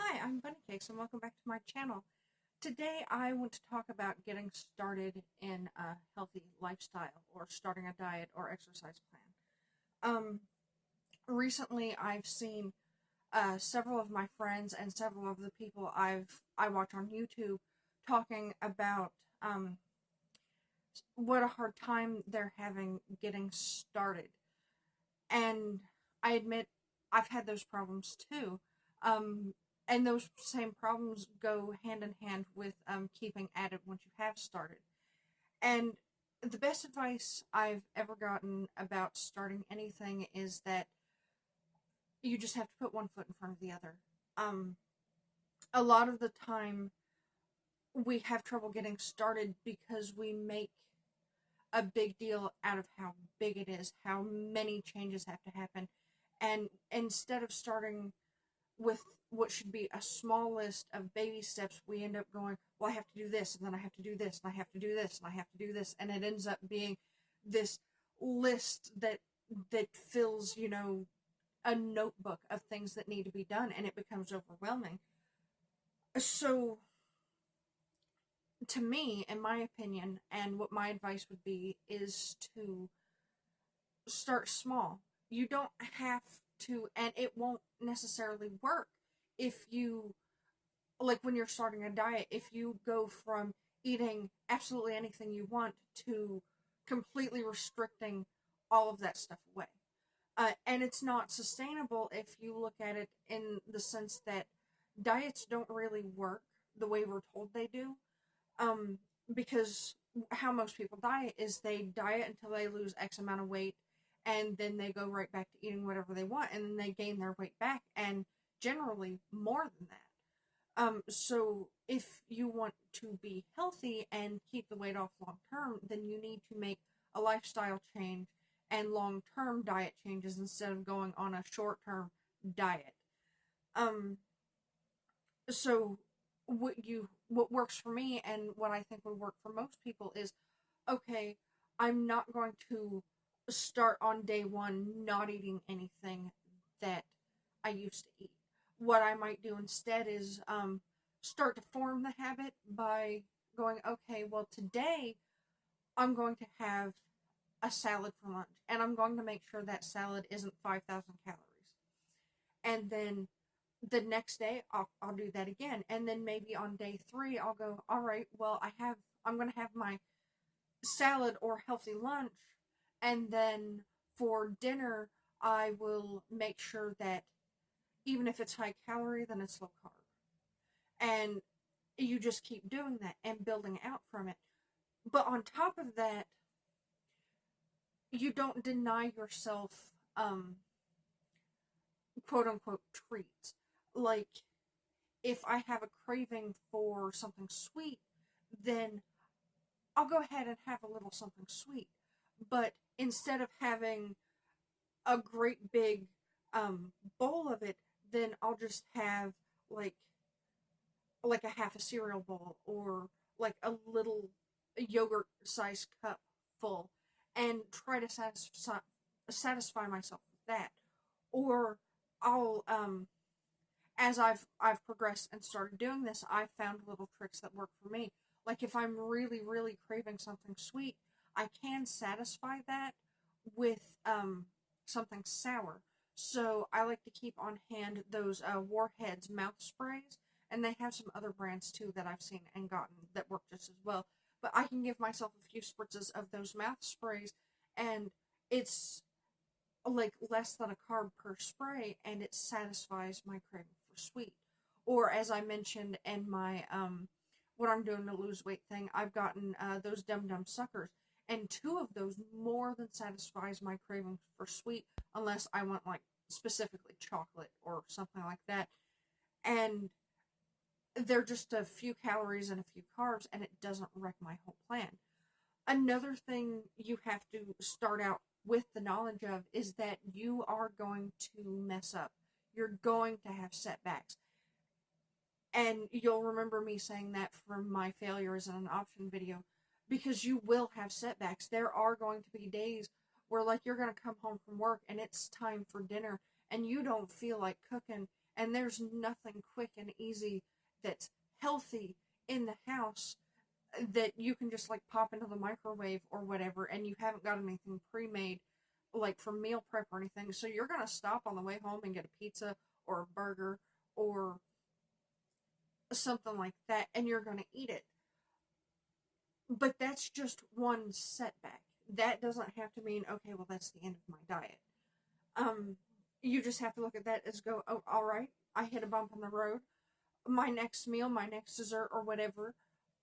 Hi, I'm Bunny Cakes and welcome back to my channel. Today I want to talk about getting started in a healthy lifestyle or starting a diet or exercise plan. Recently I've seen several of my friends and several of the people I watch on YouTube talking about what a hard time they're having getting started. And I admit I've had those problems too. Um, and those same problems go hand in hand with keeping at it once you have started. And the best advice I've ever gotten about starting anything is that you just have to put one foot in front of the other. Um, a lot of the time, we have trouble getting started because we make a big deal out of how big it is, how many changes have to happen. And instead of starting with what should be a small list of baby steps, we end up going, well, I have to do this, and then I have to do this, and I have to do this, and I have to do this. And it ends up being this list that fills, a notebook of things that need to be done, and it becomes overwhelming. So to me, in my opinion, and what my advice would be, is to start small. You don't have to, and it won't necessarily work if you, like when you're starting a diet, if you go from eating absolutely anything you want to completely restricting all of that stuff away. And it's not sustainable if you look at it in the sense that diets don't really work the way we're told they do. Um, because how most people diet is they diet until they lose X amount of weight, and then they go right back to eating whatever they want, and then they gain their weight back, and generally more than that. So if you want to be healthy and keep the weight off long term, then you need to make a lifestyle change and long term diet changes instead of going on a short term diet. Um, so what works for me and what I think would work for most people is, okay, I'm not going to start on day one not eating anything that I used to eat. What I might do instead is start to form the habit by going, okay, well, today I'm going to have a salad for lunch, and I'm going to make sure that salad isn't 5,000 calories. And then the next day I'll do that again. And then maybe on day three, I'll go, all right, well, I'm going to have my salad or healthy lunch. And then for dinner, I will make sure that even if it's high calorie, then it's low carb. And you just keep doing that and building out from it. But on top of that, you don't deny yourself, quote unquote, treats. Like, if I have a craving for something sweet, then I'll go ahead and have a little something sweet. But instead of having a great big bowl of it, then I'll just have like like a half a cereal bowl, or like a little yogurt sized cup full, and try to satisfy myself with that. Or I'll as I've progressed and started doing this, I've found little tricks that work for me. Like if I'm really craving something sweet, I can satisfy that with something sour. So I like to keep on hand those Warheads mouth sprays, and they have some other brands too that I've seen and gotten that work just as well. But I can give myself a few spritzes of those mouth sprays, and it's like less than a carb per spray, and it satisfies my craving for sweet. Or as I mentioned in my what I'm doing to lose weight thing, I've gotten those Dum Dum suckers, and two of those more than satisfies my craving for sweet, unless I want like specifically chocolate or something like that. And they're just a few calories and a few carbs, and it doesn't wreck my whole plan. Another thing you have to start out with the knowledge of is that you are going to mess up. You're going to have setbacks. And you'll remember me saying that from my failures in an option video, because you will have setbacks. There are going to be days where, like, you're going to come home from work and it's time for dinner and you don't feel like cooking, and there's nothing quick and easy that's healthy in the house that you can just like pop into the microwave or whatever, and you haven't got anything pre-made like for meal prep or anything. So you're going to stop on the way home and get a pizza or a burger or something like that, and you're going to eat it. But that's just one setback. That doesn't have to mean, okay, well, that's the end of my diet. You just have to look at that as go, oh, all right, I hit a bump on the road. My next meal, my next dessert or whatever,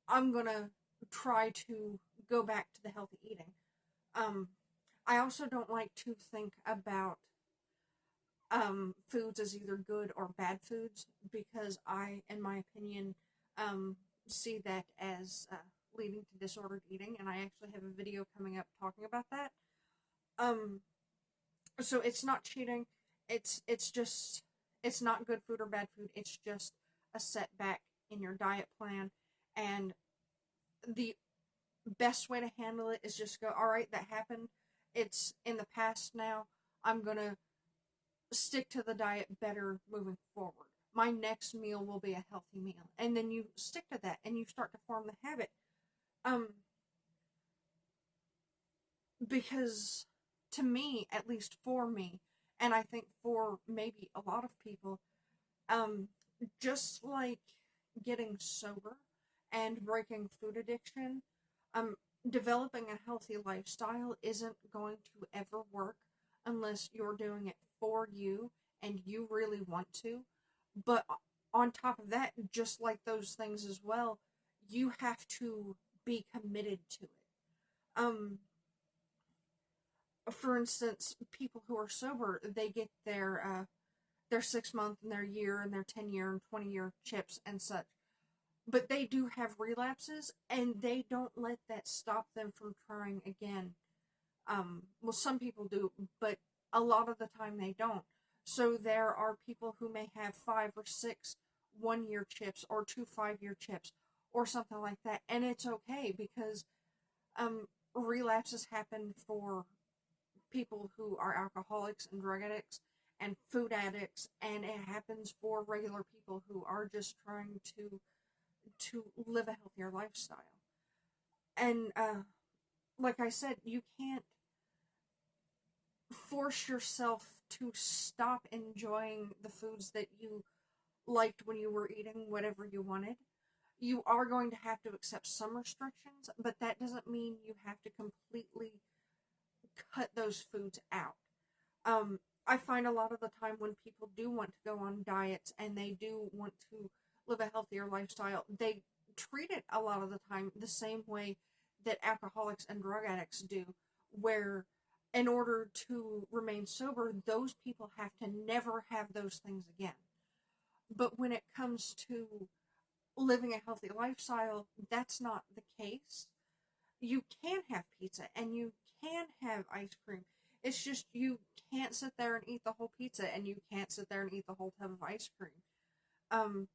I'm going to try to go back to the healthy eating. I also don't like to think about foods as either good or bad foods, because I, in my opinion, see that as leading to disordered eating, and I actually have a video coming up talking about that. So it's not cheating. It's just, it's not good food or bad food. It's just a setback in your diet plan, and the best way to handle it is just go, all right, that happened. It's in the past now. I'm gonna stick to the diet better moving forward. My next meal will be a healthy meal, and then you stick to that, and you start to form the habit. Because to me, at least for me, and I think for maybe a lot of people, just like getting sober and breaking food addiction, developing a healthy lifestyle isn't going to ever work unless you're doing it for you and you really want to. But on top of that, just like those things as well, you have to be committed to it. For instance, people who are sober, they get their 6 month and their year and their 10 year and 20 year chips and such. But they do have relapses, and they don't let that stop them from trying again. Well, some people do, but a lot of the time they don't. So there are people who may have 5 or 6 1 year chips or 2 5 year chips or something like that, and it's okay, because relapses happen for people who are alcoholics and drug addicts and food addicts, and it happens for regular people who are just trying to live a healthier lifestyle. And like I said, you can't force yourself to stop enjoying the foods that you liked when you were eating whatever you wanted. You are going to have to accept some restrictions, but that doesn't mean you have to completely cut those foods out. I find a lot of the time when people do want to go on diets and they do want to live a healthier lifestyle, they treat it a lot of the time the same way that alcoholics and drug addicts do, where in order to remain sober, those people have to never have those things again. But when it comes to living a healthy lifestyle, that's not the case. You can have pizza and you can have ice cream. It's just you can't sit there and eat the whole pizza, and you can't sit there and eat the whole tub of ice cream.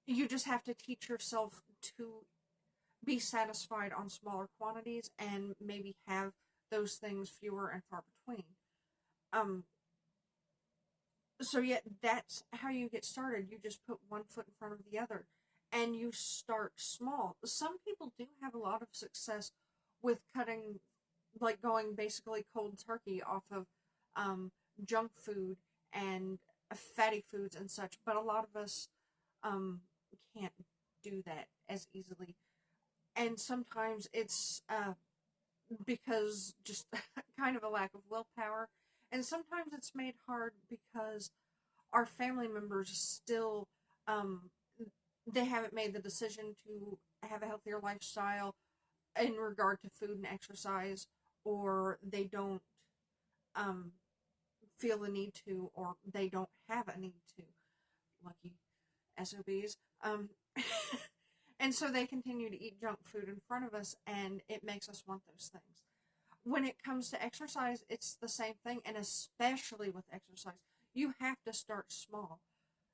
You just have to teach yourself to be satisfied on smaller quantities and maybe have those things fewer and far between. So yeah, that's how you get started. You just put one foot in front of the other, and you start small. Some people do have a lot of success with cutting, like going basically cold turkey off of junk food and fatty foods and such, but a lot of us can't do that as easily. And sometimes it's because just kind of a lack of willpower, and sometimes it's made hard because our family members still they haven't made the decision to have a healthier lifestyle in regard to food and exercise, or they don't feel the need to, or they don't have a need to. Lucky SOBs. And so they continue to eat junk food in front of us, and it makes us want those things. When it comes to exercise, it's the same thing, and especially with exercise, you have to start small.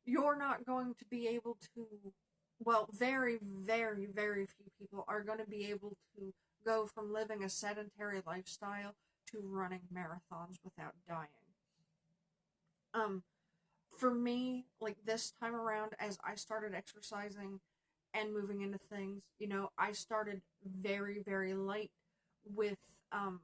You're not going to be able to, well, very, very, very few people are going to be able to go from living a sedentary lifestyle to running marathons without dying. for me, like this time around, as I started exercising and moving into things, I started very, very light with um,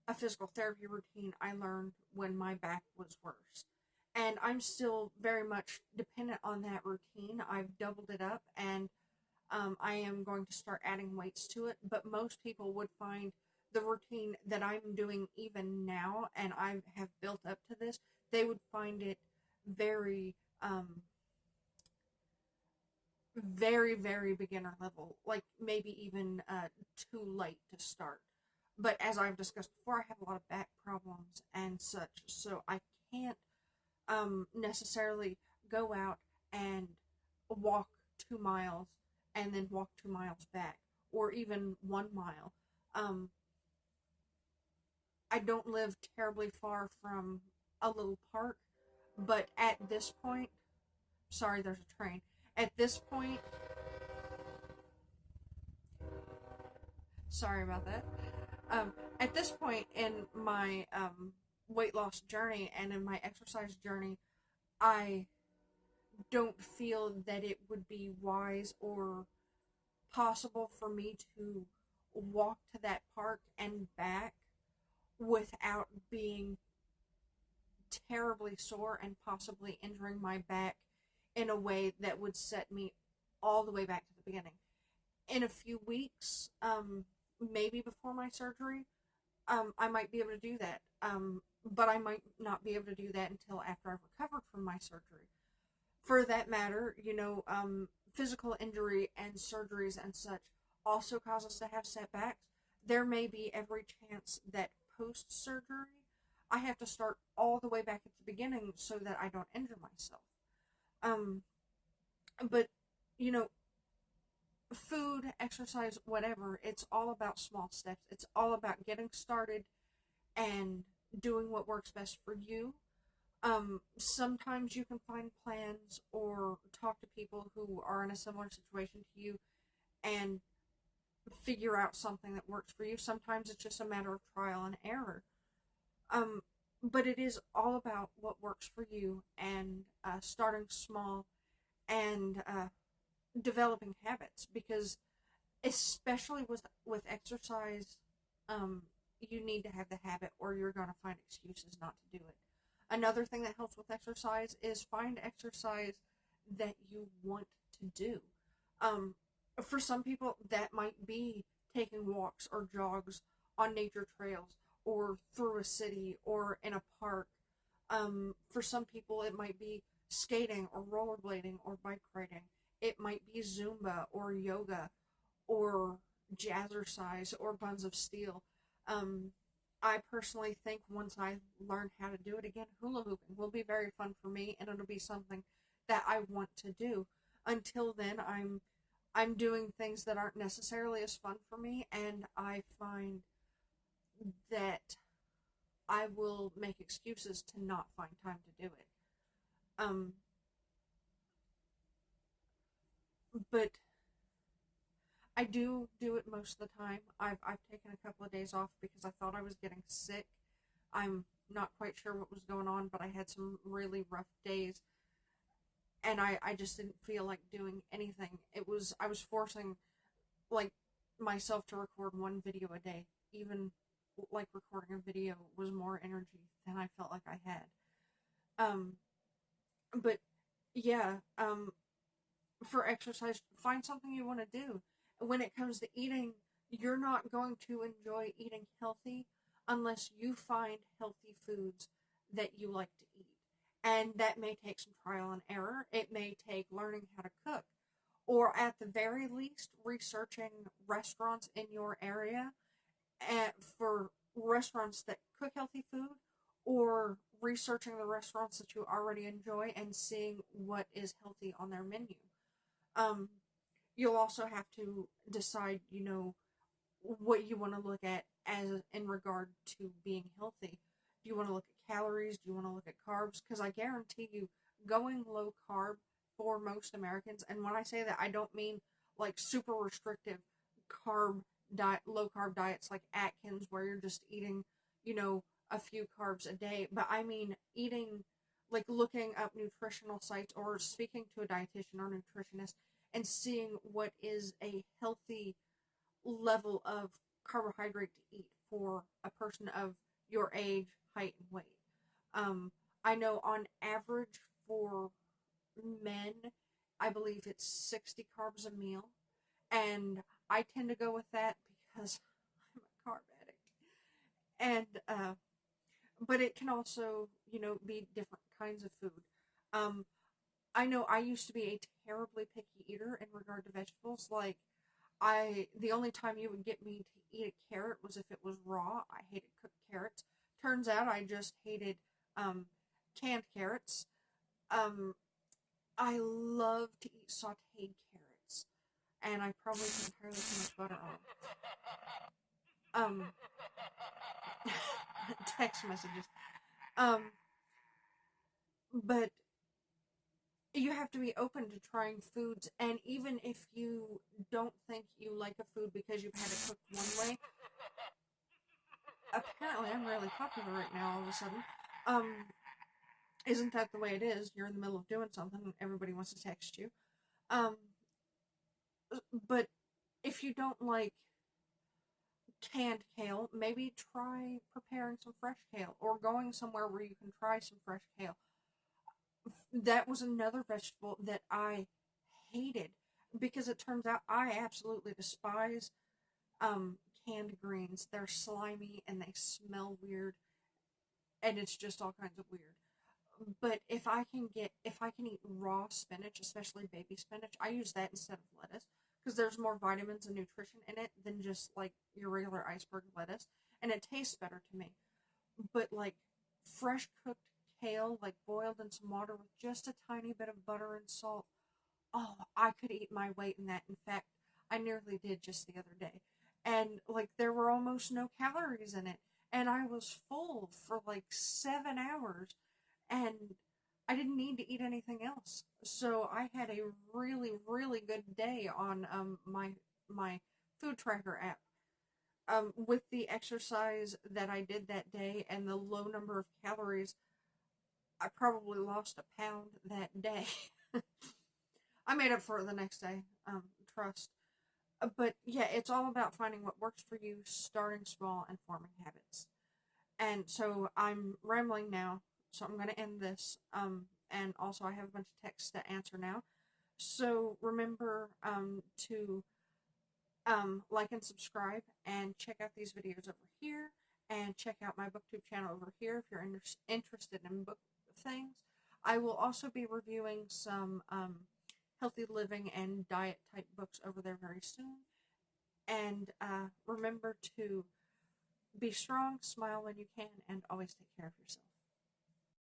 a physical therapy routine I learned when my back was worse. And I'm still very much dependent on that routine. I've doubled it up, and I am going to start adding weights to it. But most people would find the routine that I'm doing even now, and I have built up to this, they would find it very, very, very beginner level, like maybe even too late to start. But as I've discussed before, I have a lot of back problems and such, so I can't necessarily go out and walk 2 miles and then walk 2 miles back, or even 1 mile. Um, I don't live terribly far from a little park, but at this point, sorry, there's a train. At this point, sorry about that. At this point in my weight loss journey and in my exercise journey, I don't feel that it would be wise or possible for me to walk to that park and back without being terribly sore and possibly injuring my back in a way that would set me all the way back to the beginning. In a few weeks, maybe before my surgery, I might be able to do that. But I might not be able to do that until after I've recovered from my surgery. For that matter, physical injury and surgeries and such also cause us to have setbacks. There may be every chance that post surgery, I have to start all the way back at the beginning so that I don't injure myself. Um, but, you know, food, exercise, whatever, it's all about small steps. It's all about getting started and doing what works best for you. Sometimes you can find plans or talk to people who are in a similar situation to you and figure out something that works for you. Sometimes it's just a matter of trial and error. But it is all about what works for you, and starting small and developing habits, because especially with exercise, you need to have the habit or you're going to find excuses not to do it. Another thing that helps with exercise is find exercise that you want to do. For some people, that might be taking walks or jogs on nature trails or through a city or in a park. For some people, it might be skating or rollerblading or bike riding. It might be Zumba or yoga or jazzercise or buns of steel. I personally think once I learn how to do it again, hula hooping will be very fun for me, and it'll be something that I want to do. Until then, I'm doing things that aren't necessarily as fun for me, and I find that I will make excuses to not find time to do it. Um, but I do it most of the time. I've taken a couple of days off because I thought I was getting sick. I'm not quite sure what was going on, but I had some really rough days, and I just didn't feel like doing anything. I was forcing like myself to record one video a day. Even like recording a video was more energy than I felt like I had. Um, but yeah, for exercise, find something you want to do. When it comes to eating, you're not going to enjoy eating healthy unless you find healthy foods that you like to eat. And that may take some trial and error. It may take learning how to cook, or at the very least, researching restaurants in your area for restaurants that cook healthy food, or researching the restaurants that you already enjoy and seeing what is healthy on their menu. Um, you'll also have to decide, what you want to look at as in regard to being healthy. Do you want to look at calories? Do you want to look at carbs? Because I guarantee you, going low carb for most Americans, and when I say that, I don't mean like super restrictive carb diet, low carb diets like Atkins, where you're just eating, a few carbs a day, but I mean eating like looking up nutritional sites or speaking to a dietitian or nutritionist and seeing what is a healthy level of carbohydrate to eat for a person of your age, height, and weight. Um, I know on average for men, I believe it's 60 carbs a meal, and I tend to go with that because I'm a carb addict. And but it can also, be different kinds of food. Um, I know I used to be a terribly picky eater in regard to vegetables. Like, the only time you would get me to eat a carrot was if it was raw. I hated cooked carrots. Turns out I just hated um, canned carrots. Um, I love to eat sauteed carrots, and I probably put entirely too much butter on them. Text messages. Um, but you have to be open to trying foods, and even if you don't think you like a food because you've had it cooked one way, apparently I'm really popular right now all of a sudden. Um, isn't that the way it is? You're in the middle of doing something and everybody wants to text you. Um, but if you don't like canned kale, maybe try preparing some fresh kale or going somewhere where you can try some fresh kale. That was another vegetable that I hated because it turns out I absolutely despise canned greens. They're slimy and they smell weird, and it's just all kinds of weird. But if I can eat raw spinach, especially baby spinach, I use that instead of lettuce because there's more vitamins and nutrition in it than just like your regular iceberg lettuce, and it tastes better to me. But like fresh cooked kale, like boiled in some water with just a tiny bit of butter and salt, oh, I could eat my weight in that. In fact, I nearly did just the other day. And like there were almost no calories in it. And I was full for like 7 hours. And I didn't need to eat anything else. So I had a really, really good day on my food tracker app. With the exercise that I did that day and the low number of calories, I probably lost a pound that day. I made up for it the next day. Trust. But yeah, it's all about finding what works for you, starting small, and forming habits. And so I'm rambling now, so I'm going to end this. And also, I have a bunch of texts to answer now. So remember to like and subscribe, and check out these videos over here, and check out my booktube channel over here if you're interested in book things. I will also be reviewing some healthy living and diet type books over there very soon. And remember to be strong, smile when you can, and always take care of yourself.